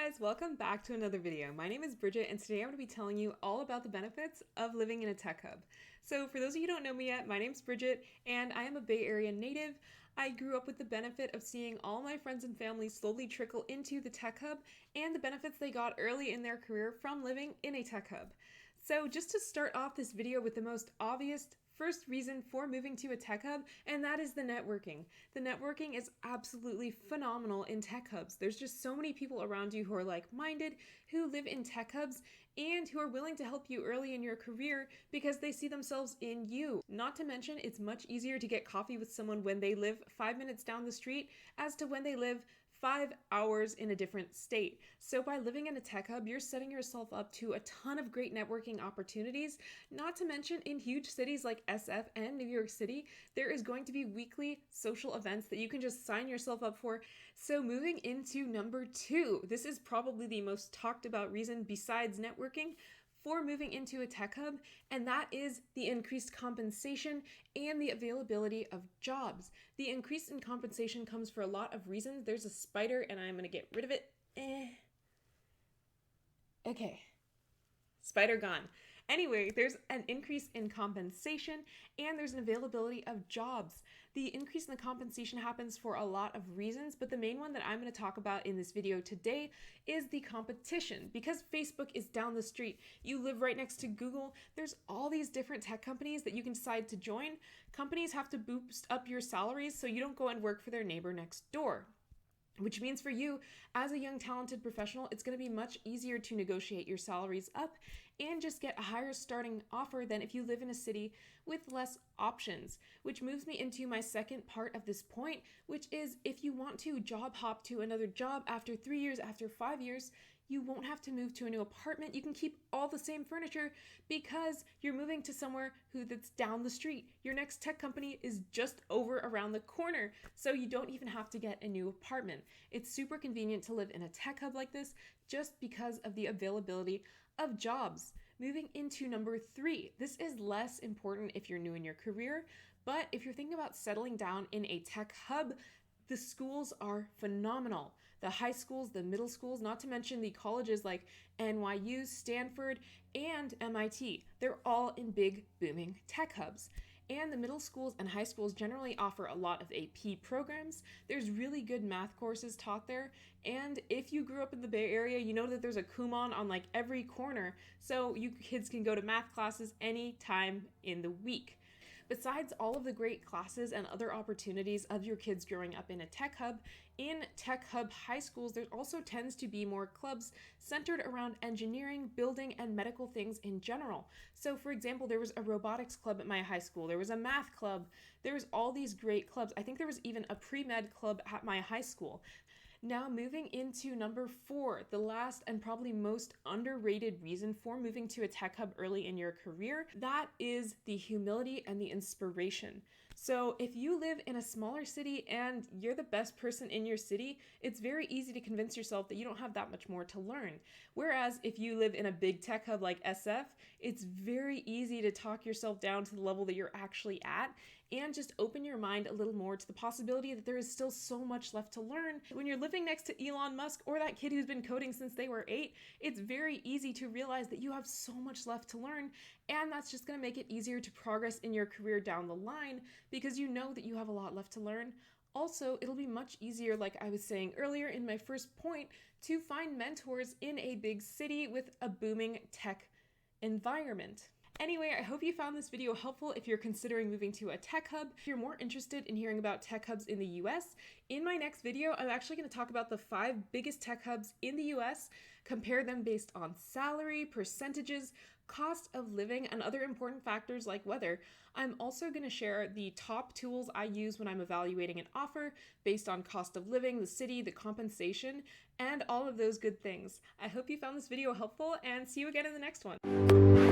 guys, welcome back to another video. My name is Bridget and today I'm going to be telling you all about the benefits of living in a tech hub. So for those of you who don't know me yet, my name is Bridget and I am a Bay Area native. I grew up with the benefit of seeing all my friends and family slowly trickle into the tech hub and the benefits they got early in their career from living in a tech hub. So just to start off this video with the most obvious first reason for moving to a tech hub, and that is the networking. The networking is absolutely phenomenal in tech hubs. There's just so many people around you who are like-minded, who live in tech hubs, and who are willing to help you early in your career because they see themselves in you. Not to mention, it's much easier to get coffee with someone when they live 5 minutes down the street as to when they live 5 hours in a different state. So by living in a tech hub, you're setting yourself up to a ton of great networking opportunities. Not to mention, in huge cities like SF and New York City, there is going to be weekly social events that you can just sign yourself up for. So moving into number 2, this is probably the most talked about reason besides networking for moving into a tech hub, and that is the increased compensation and the availability of jobs. The increase in compensation comes for a lot of reasons. There's a spider and I'm gonna get rid of it. Okay, spider gone. Anyway, there's an increase in compensation and there's an availability of jobs. The increase in the compensation happens for a lot of reasons, but the main one that I'm going to talk about in this video today is the competition. Because Facebook is down the street, you live right next to Google, there's all these different tech companies that you can decide to join. Companies have to boost up your salaries so you don't go and work for their neighbor next door. Which means for you, as a young talented professional, it's going to be much easier to negotiate your salaries up and just get a higher starting offer than if you live in a city with less options. Which moves me into my second part of this point, which is if you want to job hop to another job after 3 years, after 5 years, you won't have to move to a new apartment. You can keep all the same furniture because you're moving to somewhere that's down the street. Your next tech company is just over around the corner, so you don't even have to get a new apartment. It's super convenient to live in a tech hub like this just because of the availability of jobs. Moving into number 3, this is less important if you're new in your career, but if you're thinking about settling down in a tech hub, the schools are phenomenal. The high schools, the middle schools, not to mention the colleges like NYU, Stanford, and MIT. They're all in big, booming tech hubs. And the middle schools and high schools generally offer a lot of AP programs. There's really good math courses taught there. And if you grew up in the Bay Area, you know that there's a Kumon on like every corner. So you kids can go to math classes any time in the week. Besides all of the great classes and other opportunities of your kids growing up in a tech hub, in tech hub high schools, there also tends to be more clubs centered around engineering, building, and medical things in general. So for example, there was a robotics club at my high school, there was a math club, there was all these great clubs. I think there was even a pre-med club at my high school. Now moving into number 4, the last and probably most underrated reason for moving to a tech hub early in your career, that is the humility and the inspiration. So if you live in a smaller city and you're the best person in your city, it's very easy to convince yourself that you don't have that much more to learn. Whereas if you live in a big tech hub like SF, it's very easy to talk yourself down to the level that you're actually at and just open your mind a little more to the possibility that there is still so much left to learn. When you're living next to Elon Musk or that kid who's been coding since they were 8, it's very easy to realize that you have so much left to learn, and that's just going to make it easier to progress in your career down the line because you know that you have a lot left to learn. Also, it'll be much easier, like I was saying earlier in my first point, to find mentors in a big city with a booming tech environment. Anyway, I hope you found this video helpful if you're considering moving to a tech hub. If you're more interested in hearing about tech hubs in the US, in my next video, I'm actually going to talk about the 5 biggest tech hubs in the US, compare them based on salary, percentages, cost of living, and other important factors like weather. I'm also going to share the top tools I use when I'm evaluating an offer based on cost of living, the city, the compensation, and all of those good things. I hope you found this video helpful and see you again in the next one.